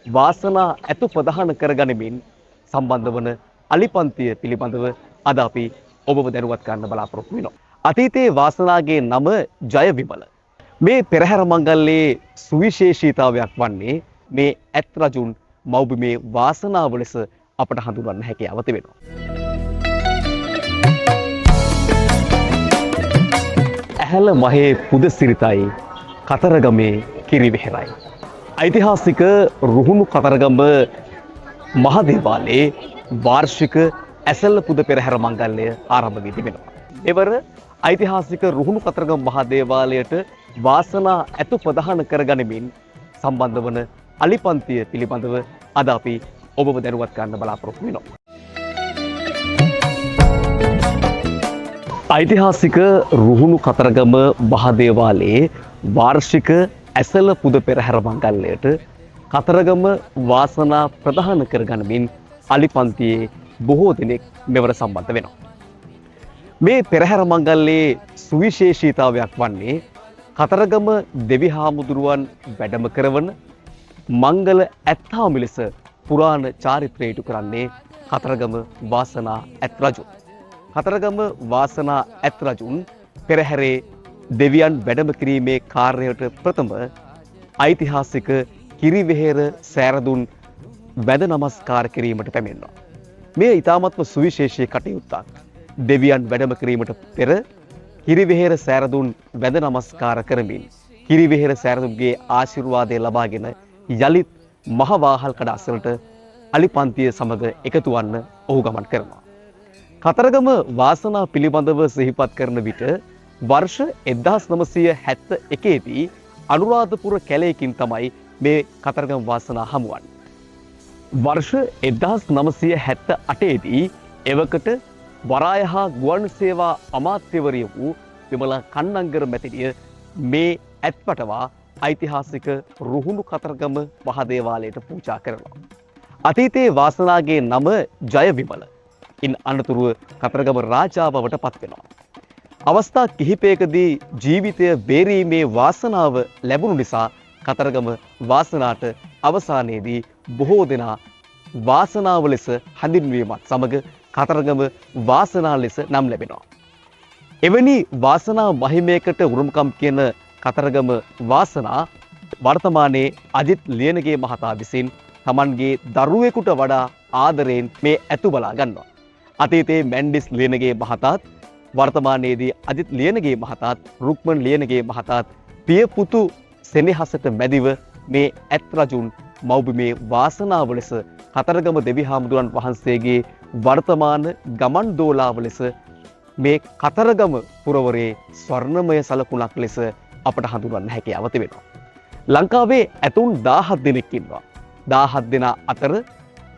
වාසනා ඇතු ප්‍රධාන කරගනිමින් සම්බන්ධ වන අලිපන්තිය පිළිබඳව අද අපි ඔබව දැනුවත් කරන්න බලාපොරොත්තු වෙනවා. අතීතයේ වාසනාගේ නම ජය විමල. මේ පෙරහැර මංගල්‍යයේ සුවිශේෂීතාවයක් වන්නේ මේ ඇත් රජුන් මව්බිමේ වාසනාව ලෙස අපට හඳුන්වන්න හැකියාව තිබෙනවා. ඇහැල මහේ පුද සිරිතයි කතරගමේ කිරිවෙහෙරයි. ඓතිහාසික රුහුණු කතරගම මහදේවාලයේ වාර්ෂික ඇසළ පුද පෙරහැර මංගල්‍ය ආරම්භ වී තිබෙනවා. මෙවර ඓතිහාසික රුහුණු කතරගම මහදේවාලයට වාසනා ඇතු ප්‍රධාන කරගනිමින් සම්බන්ධ වන අලිපන්තිය පිළිබඳව අද අපි ඔබව දැනුවත් කරන්න බලාපොරොත්තු වෙනවා. ඓතිහාසික රුහුණු කතරගම මහදේවාලයේ වාර්ෂික ඇසළ පුද පෙරහැර මංගල්‍යයට කතරගම වාසනා ප්‍රධාන කරගනිමින් අලිපන්තියේ බොහෝ දෙනෙක් මෙවර සම්බන්ධ වෙනවා. මේ පෙරහැර මංගල්‍යයේ සුවිශේෂීතාවයක් වන්නේ කතරගම දෙවි හාමුදුරුවන් වැඩම කරවන මංගල ඇත්තාමි ලෙස පුරාණ චාරිත්‍රය ඉටු කරන්නේ කතරගම වාසනා ඇත් රජු. කතරගම වාසනා ඇත් රජුන් පෙරහැරේ දෙවියන් වැඩම කිරීමේ කාර්යයට ප්‍රථම ඓතිහාසික කිරිවෙහෙර සෑරදුන් වැඳ නමස්කාර කිරීමට පැමිණෙනවා. මේ ඊ타මත්ම සුවිශේෂී කටයුත්තක්. දෙවියන් වැඩම කිරීමට පෙර කිරිවෙහෙර සෑරදුන් වැඳ නමස්කාර කරමින් කිරිවෙහෙර සෑරදුන්ගේ ආශිර්වාදය ලබාගෙන යලිත් මහ වාහල් කඩ අසලට අලිපන්තිය සමග එකතු වන්න ඔහු ගමන් කරනවා. කතරගම වාසනා පිළිබඳව සිහිපත් කරන විට වර්ෂ 1971 දී අනුරාධපුර කැලයකින් තමයි මේ කතරගම වාසනා හමුවන්නේ. වර්ෂ 1978 දී එවකට වරාය හා ගුවන් සේවා අමාත්‍යවරිය වූ විමලා කන්නංගර මැතිණිය මේ ඇත්පටවා ඓතිහාසික රුහුණු කතරගම මහදේවාලයට පූජා කරනවා. අතීතයේ වාසනාගේ නම ජය විමල. ඉන් අනතුරුව කතරගම රාජාවවට පත් වෙනවා. අවස්ථා කිහිපයකදී ජීවිතය බේරීමේ වාසනාව ලැබුණු නිසා කතරගම වාසනාට අවසානයේදී බොහෝ දෙනා වාසනාව ලෙස හඳුන්වීමත් සමග කතරගම වාසනා ලෙස නම් ලැබෙනවා. එවැනි වාසනා මහිමයකට උරුමකම් කියන කතරගම වාසනා වර්තමානයේ අජිත් ලියනගේ මහතා විසින් තමන්ගේ දරුවෙකුට වඩා ආදරයෙන් මේ ඇතු බලා ගන්නවා. අතීතයේ මැන්ඩිස් ලියනගේ මහතාත් වර්තමානයේදී අජිත් ලියනගේ මහතාත් රුක්මන් ලියනගේ මහතාත් පිය පුතු සෙනෙහසට මැදිව මේ ඇත් රජුන් මව්බිමේ වාසනාව ලෙස කතරගම දෙවි හාමුදුරන් වහන්සේගේ වර්තමාන ගමන් දෝලාව ලෙස මේ කතරගම පුරවරේ ස්වර්ණමය සලකුණක් ලෙස අපට හඳුන්වන්න හැකියාව තිබෙනවා. ලංකාවේ ඇතුන් 17 දෙනෙක් ඉන්නවා. 17 දෙනා අතර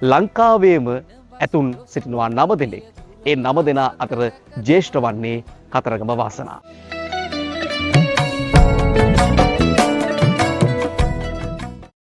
ලංකාවේම ඇතුන් සිටිනවා 9 දෙනෙක්. ඒ 9 දෙනා අතර ජ්‍යෙෂ්ඨ වන්නේ කතරගම වාසනා.